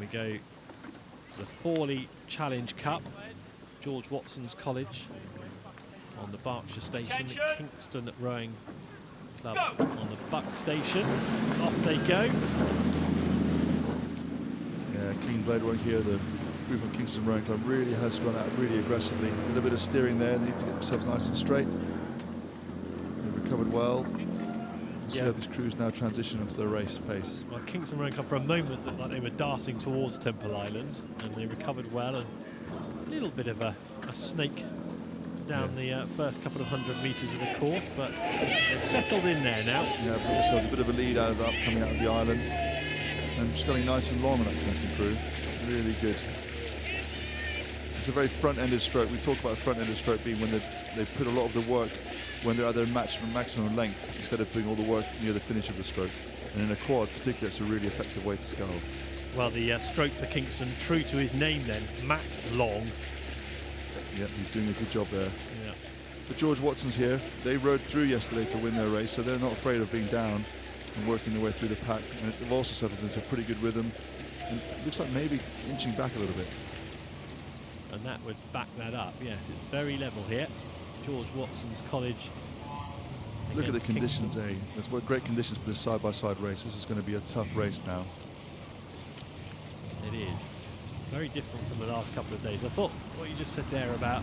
we go to the Fawley Challenge Cup, George Watson's College on the Berkshire Station, Kingston Rowing Club on the Buck Station. Off they go. Yeah, clean blade work here. The crew from Kingston Rowing Club really has gone out really aggressively. A little bit of steering there. They need to get themselves nice and straight. They've recovered well. See how this crew's now transition into the race pace. Well, Kingston Rowing Club for a moment looked like they were darting towards Temple Island, and they recovered well, and a little bit of a snake down the first couple of 100 metres of the course, but they've settled in there now. Yeah, put themselves a bit of a lead out of that coming out of the island, and just going nice and long on that Kingston crew. Really good. It's a very front-ended stroke. We talk about a front-ended stroke being when they put a lot of the work when they're at their maximum length, instead of doing all the work near the finish of the stroke. And in a quad particularly, it's a really effective way to scull. Well, the stroke for Kingston, true to his name then, Matt Long. Yeah, he's doing a good job there. Yeah. But George Watson's here. They rode through yesterday to win their race, so they're not afraid of being down and working their way through the pack. And they've also settled into a pretty good rhythm. And it looks like maybe inching back a little bit. And that would back that up. Yes, it's very level here. George Watson's College. Look at the conditions, eh? There's great conditions for this side-by-side race. This is going to be a tough race now. It is. Very different from the last couple of days. I thought what you just said there about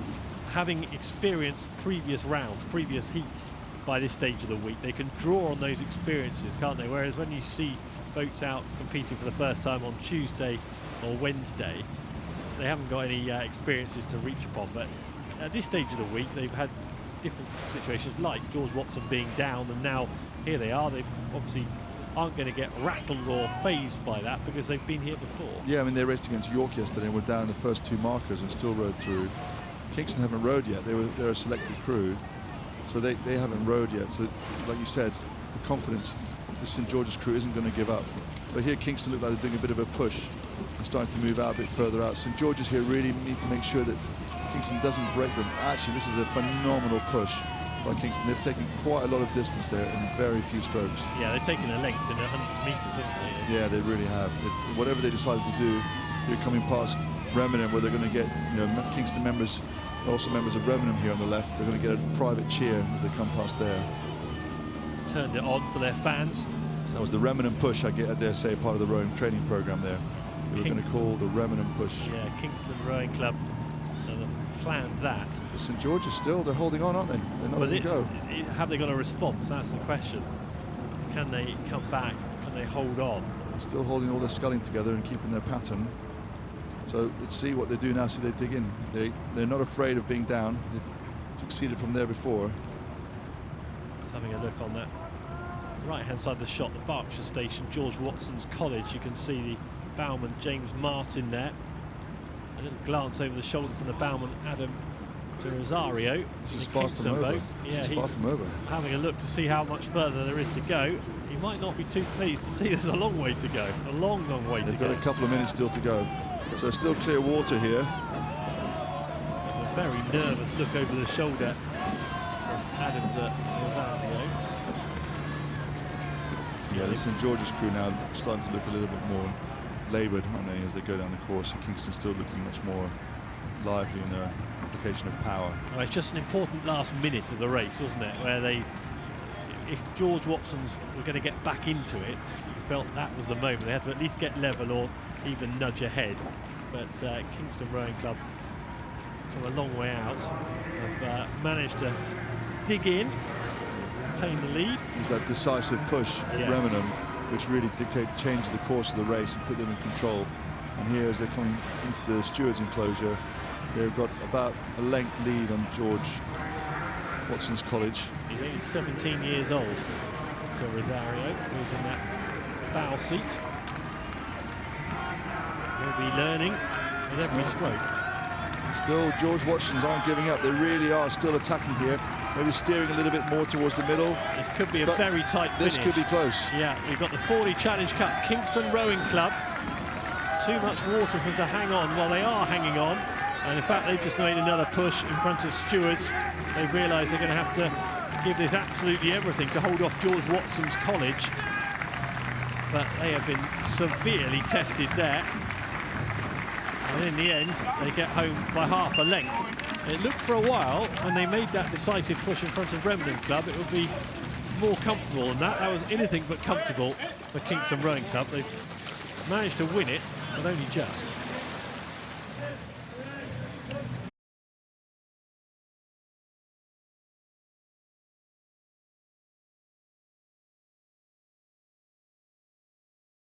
having experienced previous rounds, previous heats by this stage of the week, they can draw on those experiences, can't they? Whereas when you see boats out competing for the first time on Tuesday or Wednesday, they haven't got any experiences to reach upon. But at this stage of the week, they've had different situations, like George Watson being down, and now here they are. They obviously aren't going to get rattled or phased by that because they've been here before. Yeah, I mean, they raced against York yesterday and were down the first two markers and still rode through. Kingston haven't rowed yet. They're a selected crew, so they haven't rowed yet. So, like you said, the confidence, the St George's crew isn't going to give up. But here Kingston look like they're doing a bit of a push and starting to move out a bit further out. St George's here really need to make sure that Kingston doesn't break them. Actually, this is a phenomenal push by Kingston. They've taken quite a lot of distance there in very few strokes. Yeah, they've taken a length in 100 metres, haven't they? Yeah, they really have. Whatever they decided to do, they're coming past Remenham, where they're going to get, Kingston members, also members of Remenham here on the left. They're going to get a private cheer as they come past there. Turned it on for their fans. So that was the Remenham push, I dare say, part of the rowing training program there. They were going to call the Remenham push. Yeah, Kingston Rowing Club planned that. The St George's still, they're holding on, aren't they? They're not letting go. Have they got a response? That's the question. Can they come back? Can they hold on? They're still holding all their sculling together and keeping their pattern. So let's see what they do now. See, they dig in. They're not afraid of being down. They've succeeded from there before. Just having a look on that right-hand side of the shot, the Berkshire Station, George Watson's College. You can see the bowman James Martin there. A little glance over the shoulder from the bowman Adam to Rosario. He's passed them over. Yeah, he's having a look to see how much further there is to go. He might not be too pleased to see there's a long way to go. A long, long way to go. They've got a couple of minutes still to go. So still clear water here. There's a very nervous look over the shoulder from Adam to Rosario. Yeah, the St George's crew now starting to look a little bit more laboured, aren't they, as they go down the course. And Kingston still looking much more lively in their application of power. Well, it's just an important last minute of the race, isn't it? Where if George Watson's were going to get back into it, you felt that was the moment. They had to at least get level or even nudge ahead. But Kingston Rowing Club, from a long way out, have managed to dig in, retain the lead. It's that decisive push at Remenham, which really changed the course of the race and put them in control. And here, as they're coming into the stewards enclosure, they've got about a length lead on George Watson's College. He's only 17 years old, to Rosario, who's in that bow seat. He'll be learning with every stroke. Still, George Watson's aren't giving up. They really are still attacking here. Maybe steering a little bit more towards the middle. This could be a very tight finish. This could be close. Yeah, we've got the Fawley Challenge Cup, Kingston Rowing Club. Too much water for them to hang on. Well, they are hanging on. And in fact, they've just made another push in front of stewards. They've realised they're going to have to give this absolutely everything to hold off George Watson's College. But they have been severely tested there. And in the end, they get home by half a length. It looked for a while, when they made that decisive push in front of Remnant Club, it would be more comfortable than that. That was anything but comfortable for Kingston Rowing Club. They've managed to win it, but only just.